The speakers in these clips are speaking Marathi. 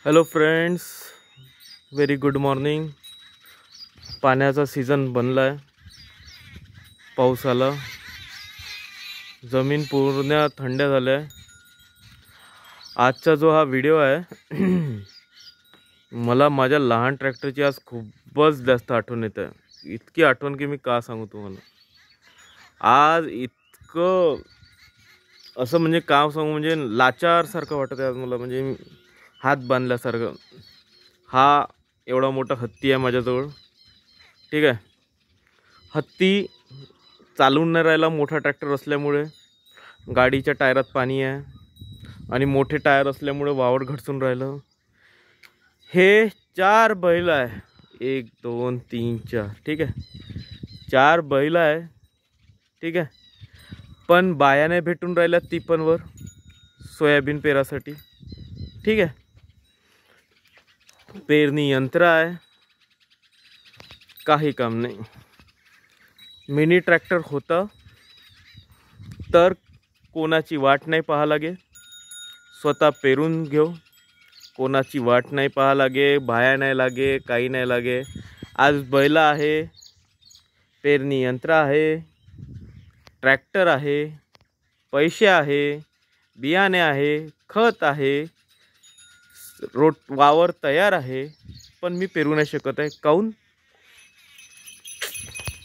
Hello friends, very good morning. पाण्याचा सीझन बनला आहे, पाऊस आला, जमीन पूर्ण थंड झाली आहे। आजचा जो हा व्हिडिओ आहे मला माझ्या लहान ट्रॅक्टरची आज खूपच जास्त आठवण येते। इतकी आठवण की मी का सांगू तुम्हाला। आज इतकं असं म्हणजे काम सांगू म्हणजे लाचारसारखं वाटत आहे आज मला, म्हणजे हात बांधल्यासारखं। हा एवढा मोठा हत्ती आहे माझ्याजवळ, ठीक आहे। हत्ती चालून नाही राहिला, मोठा ट्रॅक्टर असल्यामुळे। गाडीच्या टायरात पाणी आहे आणि मोठे टायर असल्यामुळे वावर घडसून राहिलं। हे 4 बैल आहे, 1 2 3 4, ठीक आहे। 4 बैल आहे, ठीक आहे। पण बायाने भेटून राहिल्या ती पण वर सोयाबीन पेरासाठी, ठीक आहे। पेरणी यंत्र आहे, काही काम नाही। मिनी ट्रॅक्टर होता तर कोणाची वाट नाही पाहा लागे, स्वतः पेरून घेऊ, कोणाची वाट नाही पाहा लागे, बाया नाही लागे, काही नाही लागे। आज बैल आहे, पेरणी यंत्र आहे, ट्रॅक्टर आहे, पैसे आहे, बियाणे आहे, खत आहे, वावर तयार आहे, पण मी पेरू नाही शकत आहे। काऊन?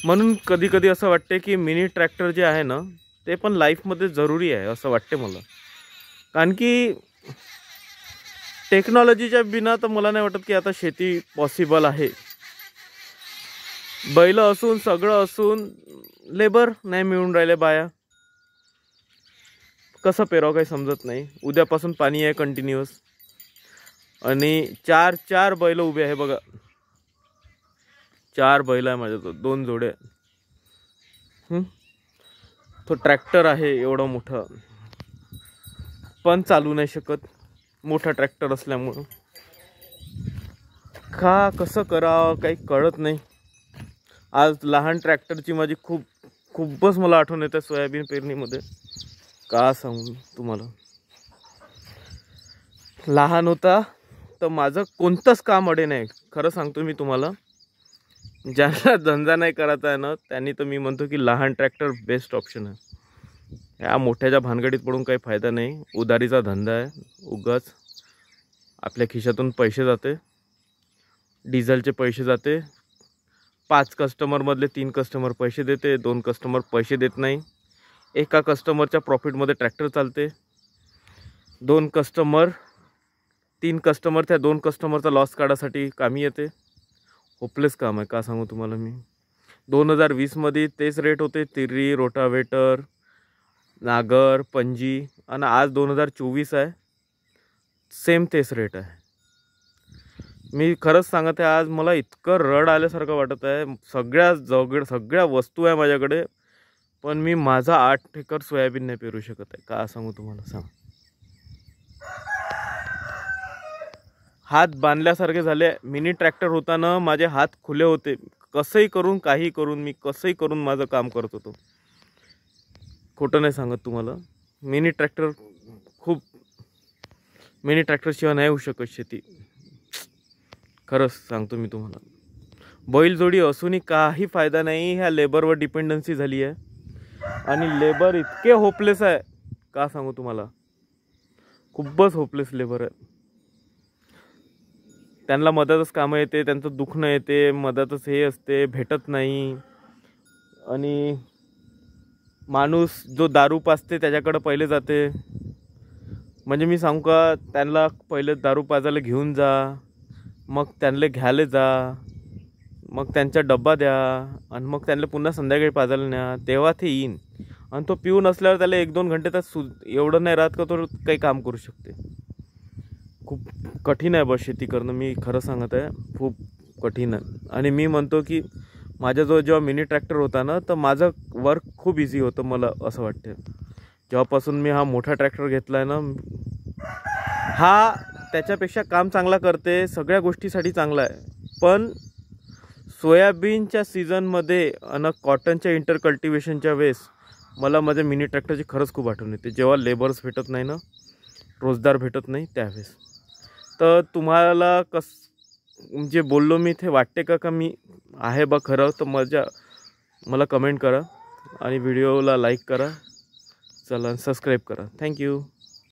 म्हणून कधी कधी असं वाटते की मिनी ट्रॅक्टर जे आहे ना ते पण लाईफमध्ये जरुरी आहे असं वाटते मला। कारण की टेक्नॉलॉजीच्या बिना तर मला नाही वाटत की आता शेती पॉसिबल आहे। बैल असून सगळं असून लेबर नाही मिळून राहिले, बाया कसं पेरावं काही समजत नाही। उद्यापासून पाणी आहे कंटिन्युअस आणि 4 बैल उभे आहे बघा। 4 बैल आहे माझ्याजवळ, 2 जोडे। तो ट्रॅक्टर आहे एवढा मोठा, पण चालू नाही शकत, मोठा ट्रॅक्टर असल्यामुळं। कसं करावं काही कळत नाही। आज लहान ट्रॅक्टरची माझी खूपच मला आठवण येते सोयाबीन पेरणीमध्ये। का सांगू तुम्हाला, लहान होता तर माझं कोणतंच काम अडे नाही। खरं सांगतो मी तुम्हाला, ज्यांना धंदा नाही करायचा आहे ना त्यांनी तर मी म्हणतो की लहान ट्रॅक्टर बेस्ट ऑप्शन आहे। या मोठ्याच्या भानगडीत पडून काही फायदा नाही। उधारीचा धंदा आहे, उगाच आपल्या खिशातून पैसे जाते, डिझेलचे पैसे जाते। 5 कस्टमरमधले 3 कस्टमर पैसे देते, 2 कस्टमर पैसे देत नाही। एका कस्टमरच्या प्रॉफिटमध्ये ट्रॅक्टर चालते, 3 कस्टमर त्या 2 कस्टमरचा लॉस काढायसाठी कामी येते। होपलेस काम आहे, का सांगू तुम्हाला मी। 2020 तेच रेट होते, तिरी, रोटावेटर, नागर, पंजी, आणि आज 2024 आहे, सेम तेच रेट आहे। मी खरंच सांगत आहे, आज मला इतकं रड आल्यासारखं वाटत आहे। सगळ्या वस्तू आहे माझ्याकडे, पण मी माझा 8 एकर सोयाबीन नाही पेरू शकत आहे। का सांगू तुम्हाला, सांग। हात बांधल्यासारखे झाले। मिनी ट्रॅक्टर होताना माझे हात खुले होते, कसंही करून काही करून मी कसंही करून माझं काम करत होतो। खोटं नाही सांगत तुम्हाला। मिनी ट्रॅक्टरशिवाय नाही होऊ शकत शेती, खरंच सांगतो मी तुम्हाला। बैलजोडी असूनही काही फायदा नाही, ह्या लेबरवर डिपेंडन्सी झाली आहे आणि लेबर इतके होपलेस आहे, का सांगू तुम्हाला। खूपच होपलेस लेबर आहे। त्यांना मदतच कामं येते, त्यांचं दुखणं येते, मदतच हे असते, भेटत नाही। आणि माणूस जो दारू पाजते त्याच्याकडे पहिले जाते। म्हणजे मी सांगू का, त्यांना पहिले दारू पाजायला घेऊन जा, मग त्यांना घ्यायला जा, मग त्यांचा डब्बा द्या, आणि मग त्यांना पुन्हा संध्याकाळी पाजायला न्या, तेव्हा ते येईन। आणि तो पिऊन असल्यावर त्याला 1-2 घंटे तर एवढं नाही राहत का तो काही काम करू शकते। खूप कठीण आहे बस शेती करणं, मी खरं सांगत आहे, खूप कठीण आहे। आणि मी म्हणतो की माझ्याजवळ जेव्हा मिनी ट्रॅक्टर होता ना तर माझं वर्क खूप इझी होतं, मला असं वाटतं। जेव्हापासून मी हा मोठा ट्रॅक्टर घेतला आहे ना, हा त्याच्यापेक्षा काम चांगला करते, सगळ्या गोष्टीसाठी चांगला आहे। पण सोयाबीनच्या सीझनमध्ये आणि कॉटनच्या इंटर कल्टिवेशनच्या वेळेस मला माझ्या मिनी ट्रॅक्टरची खरंच खूप आठवण येते। जेव्हा लेबर्स भेटत नाही ना, रोजगार भेटत नाही त्यावेळेस, तर तुम्हाला जे बोललो मी ते वाटते का मी आहे बा खरं, तर मला कमेंट करा आणि व्हिडिओला लाईक करा, चला सबस्क्राईब करा. थँक्यू.